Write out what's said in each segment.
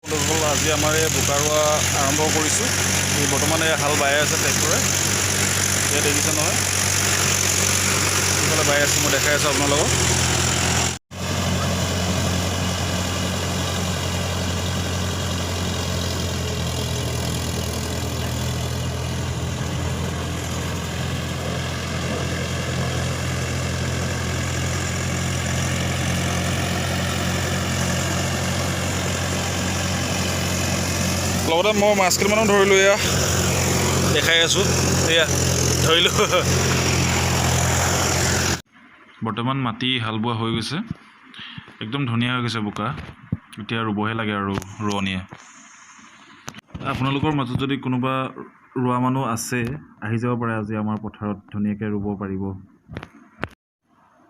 আজি আমাৰ এই বোকা ৰোৱা আৰম্ভ কৰিছোঁ। এই বৰ্তমানে হাল বাই আছে ট্ৰেক্টৰে। এতিয়া দেখিছে নহয়, সেইফালে বাই আছোঁ, মই দেখাই আছোঁ আপোনালোকক। লগতে মই মাছ কেইটামানো ধৰিলোঁ, এয়া দেখাই আছোঁ, এয়া ধৰিলোঁ। বৰ্তমান মাটি হাল বোৱা হৈ গৈছে, একদম ধুনীয়া হৈ গৈছে বোকা। এতিয়া ৰুবহে লাগে আৰু ৰোৱনীয়ে। আপোনালোকৰ মাজত যদি কোনোবা ৰোৱা মানুহ আছে, আহি যাব পাৰে আজি আমাৰ পথাৰত, ধুনীয়াকৈ ৰুব পাৰিব।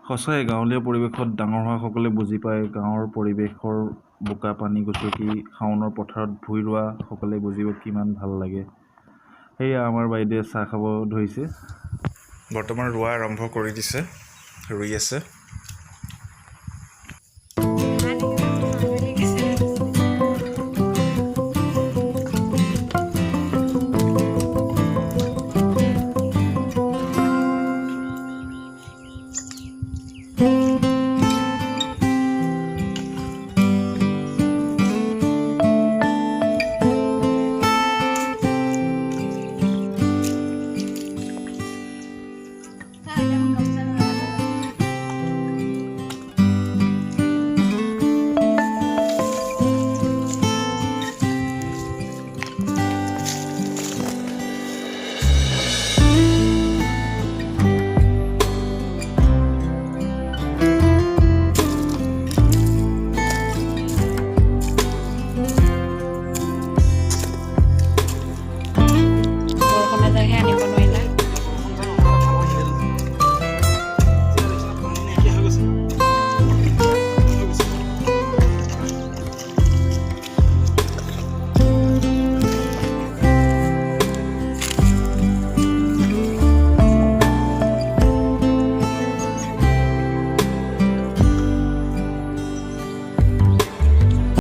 সঁচাই গাঁৱলীয়া পৰিৱেশত ডাঙৰ হোৱাসকলে বুজি পায় গাঁৱৰ পৰিৱেশৰ বোকা পানী গচকি শাওণৰ পথাৰত ভূঁই ৰোৱাসকলে বুজিব কিমান ভাল লাগে। সেয়া আমাৰ বাইদেৱে চাহ খাব ধৰিছে। বৰ্তমান ৰোৱা আৰম্ভ কৰি দিছে, ৰুই আছে।